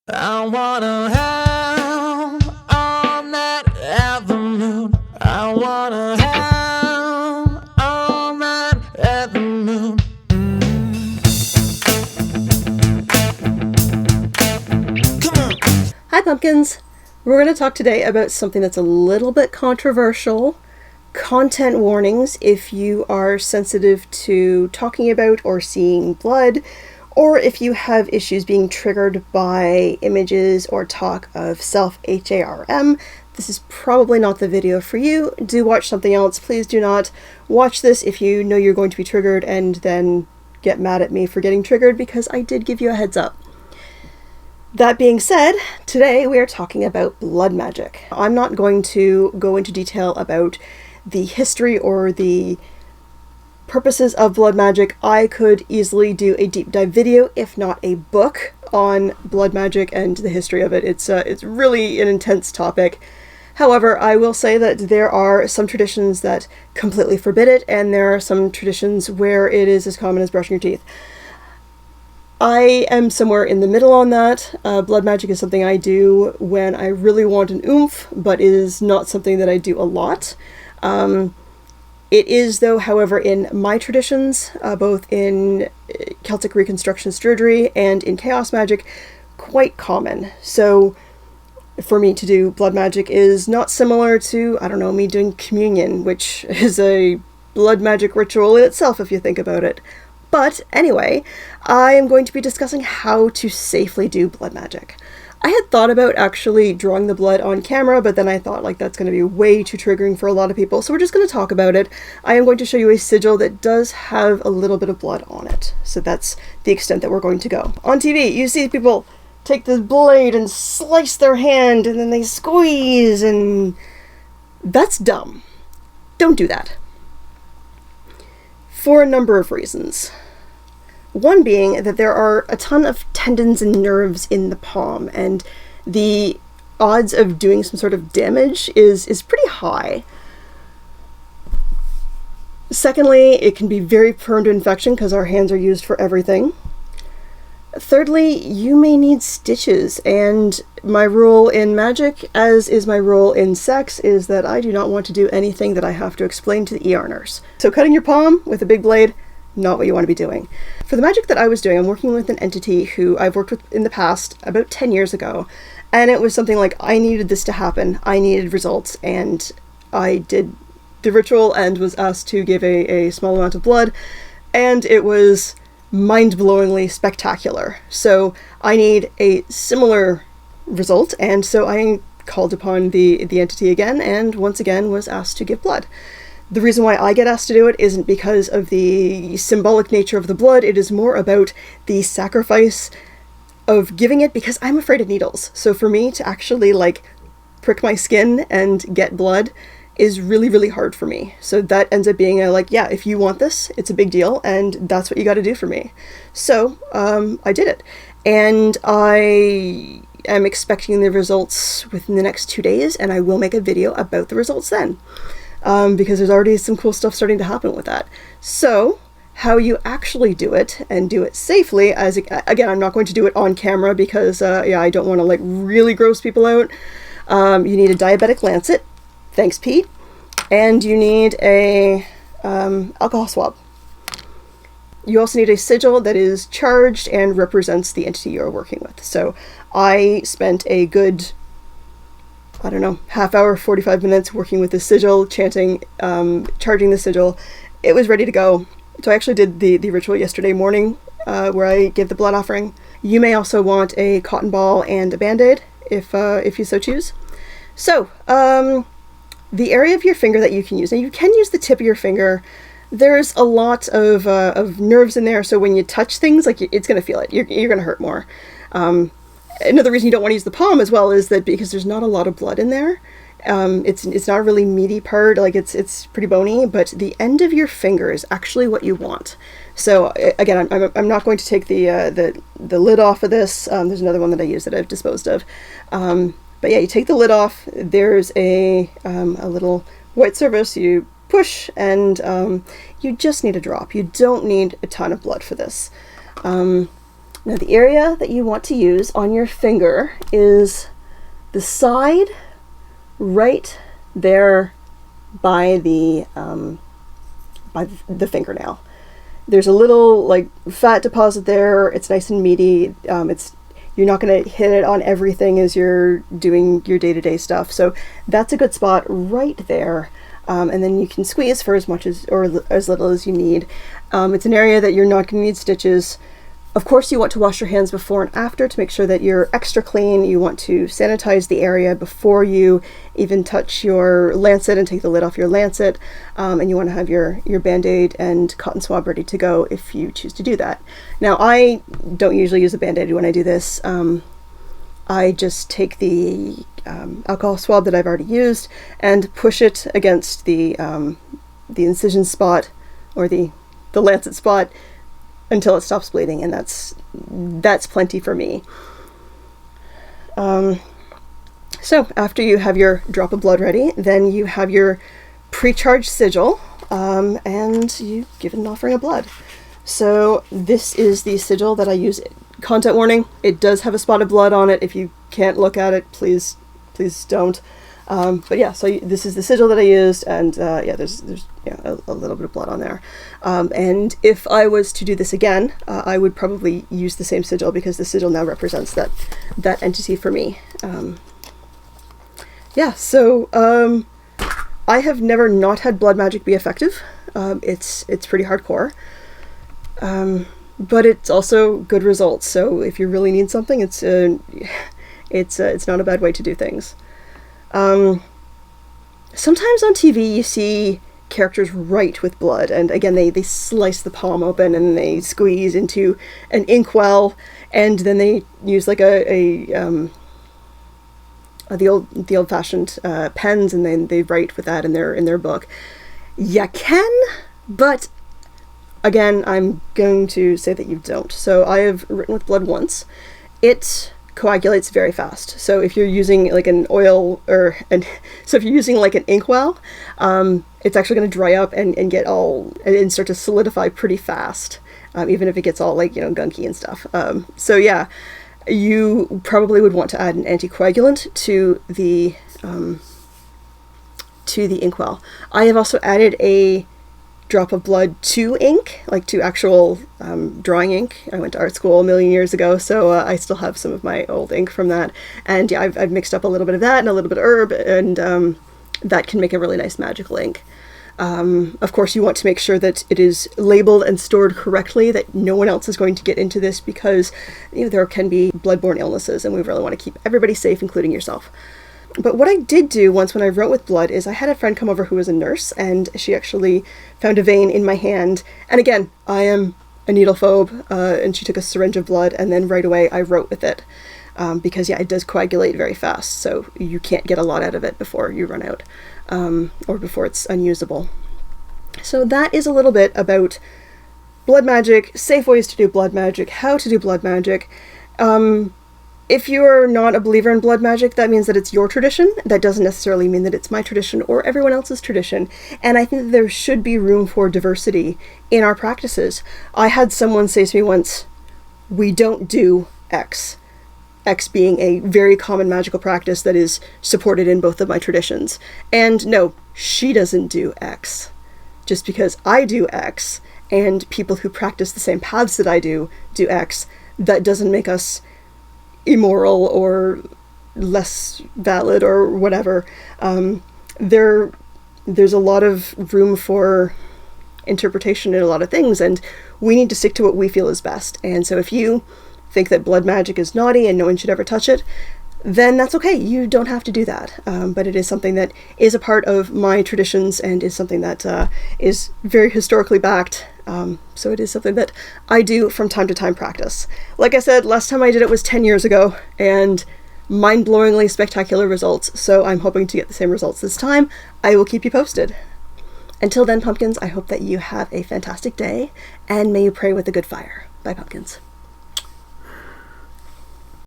I wanna have all night at the moon. I wanna have all night at the moon. Come on. Hi pumpkins! We're going to talk today about something that's a little bit controversial. Content warnings if you are sensitive to talking about or seeing blood, or if you have issues being triggered by images or talk of self-harm. This is probably not the video for you. Do watch something else. Please do not watch this if you know you're going to be triggered and then get mad at me for getting triggered, because I did give you a heads up. That being said, today we are talking about blood magic. I'm not going to go into detail about the history or the purposes of blood magic. I could easily do a deep dive video, if not a book, on blood magic and the history of it. It's really an intense topic. However, I will say that there are some traditions that completely forbid it, and there are some traditions where it is as common as brushing your teeth. I am somewhere in the middle on that. Blood magic is something I do when I really want an oomph, but is not something that I do a lot. It is, though, however, in my traditions, both in Celtic Reconstruction Surgery and in Chaos Magic, quite common. So for me to do blood magic is not similar to, I don't know, me doing communion, which is a blood magic ritual in itself if you think about it. But anyway, I am going to be discussing how to safely do blood magic. I had thought about actually drawing the blood on camera, but then I thought that's going to be way too triggering for a lot of people, so we're just going to talk about it. I am going to show you a sigil that does have a little bit of blood on it, so that's the extent that we're going to go. On TV, you see people take the blade and slice their hand, and then they squeeze, and that's dumb. Don't do that. For a number of reasons. One being that there are a ton of tendons and nerves in the palm, and the odds of doing some sort of damage is pretty high. Secondly, it can be very prone to infection because our hands are used for everything. Thirdly, you may need stitches, and my rule in magic, as is my rule in sex, is that I do not want to do anything that I have to explain to the ER nurse. So cutting your palm with a big blade, not what you want to be doing. For the magic that I was doing, I'm working with an entity who I've worked with in the past, about 10 years ago, and it was something like I needed this to happen, I needed results, and I did the ritual and was asked to give a small amount of blood, and it was mind-blowingly spectacular. So I need a similar result, and so I called upon the entity again, and once again was asked to give blood. The reason why I get asked to do it isn't because of the symbolic nature of the blood, it is more about the sacrifice of giving it, because I'm afraid of needles. So for me to actually prick my skin and get blood is really, really hard for me. So that ends up being yeah, if you want this, it's a big deal, and that's what you got to do for me. So I did it, and I am expecting the results within the next 2 days, and I will make a video about the results then. Because there's already some cool stuff starting to happen with that. So, how you actually do it, and do it safely, again, I'm not going to do it on camera because, I don't want to, really gross people out. You need a diabetic lancet, thanks Pete, and you need a alcohol swab. You also need a sigil that is charged and represents the entity you're working with. So, I spent a good half hour, 45 minutes working with the sigil, chanting, charging the sigil. It was ready to go. So I actually did the ritual yesterday morning, where I gave the blood offering. You may also want a cotton ball and a Band-Aid if you so choose. So, the area of your finger that you can use, and you can use the tip of your finger. There's a lot of nerves in there, so when you touch things, it's going to feel it. You're going to hurt more. Another reason you don't want to use the palm as well is that because there's not a lot of blood in there. It's not a really meaty part, it's pretty bony, but the end of your finger is actually what you want. So again, I'm not going to take the lid off of this. There's another one that I use that I've disposed of. But yeah, you take the lid off. There's a little white surface. You push, and you just need a drop. You don't need a ton of blood for this. Now the area that you want to use on your finger is the side right there by the fingernail. There's a little like fat deposit there. It's nice and meaty. You're not going to hit it on everything as you're doing your day-to-day stuff. So that's a good spot right there. And then you can squeeze for as much as or as little as you need. It's an area that you're not going to need stitches. Of course, you want to wash your hands before and after to make sure that you're extra clean. You want to sanitize the area before you even touch your lancet and take the lid off your lancet. And you want to have your Band-Aid and cotton swab ready to go if you choose to do that. Now, I don't usually use a Band-Aid when I do this. I just take the alcohol swab that I've already used and push it against the incision spot or the lancet spot until it stops bleeding, and that's plenty for me. So after you have your drop of blood ready, then you have your pre-charged sigil, and you give it an offering of blood. So this is the sigil that I use. Content warning, it does have a spot of blood on it. If you can't look at it, please don't. But yeah, so this is the sigil that I used, and yeah, there's a little bit of blood on there. And if I was to do this again, I would probably use the same sigil because the sigil now represents that entity for me. Yeah, so I have never not had blood magic be effective. It's pretty hardcore, but it's also good results. So if you really need something, it's not a bad way to do things. Sometimes on TV you see characters write with blood, and again they slice the palm open and they squeeze into an inkwell, and then they use like the old-fashioned pens, and then they write with that in their book. You can, but again, I'm going to say that you don't. So I have written with blood once. It coagulates very fast. So if you're using like an oil so if you're using like an inkwell, it's actually going to dry up and get all and start to solidify pretty fast, even if it gets all like gunky and stuff. So yeah, you probably would want to add an anticoagulant to the inkwell. I have also added a drop of blood to ink, like to actual drawing ink. I went to art school a million years ago, so I still have some of my old ink from that. And yeah, I've mixed up a little bit of that and a little bit of herb, and that can make a really nice magical ink. Of course, you want to make sure that it is labeled and stored correctly, that no one else is going to get into this, because there can be bloodborne illnesses, and we really want to keep everybody safe, including yourself. But what I did do once when I wrote with blood is I had a friend come over who was a nurse, and she actually found a vein in my hand. And again, I am a needle phobe, and she took a syringe of blood, and then right away I wrote with it. Because yeah, it does coagulate very fast, so you can't get a lot out of it before you run out, or before it's unusable. So that is a little bit about blood magic, safe ways to do blood magic, how to do blood magic. If you're not a believer in blood magic, that means that it's your tradition. That doesn't necessarily mean that it's my tradition or everyone else's tradition. And I think that there should be room for diversity in our practices. I had someone say to me once, "We don't do X." X being a very common magical practice that is supported in both of my traditions. And no, she doesn't do X. Just because I do X, and people who practice the same paths that I do X, that doesn't make us immoral or less valid or whatever. There's a lot of room for interpretation in a lot of things, and we need to stick to what we feel is best. And so if you think that blood magic is naughty and no one should ever touch it, then that's okay. You don't have to do that. But it is something that is a part of my traditions and is something that is very historically backed. So it is something that I do from time to time practice. Like I said, last time I did it was 10 years ago, and mind-blowingly spectacular results. So I'm hoping to get the same results this time. I will keep you posted. Until then, pumpkins, I hope that you have a fantastic day, and may you pray with a good fire. Bye, pumpkins.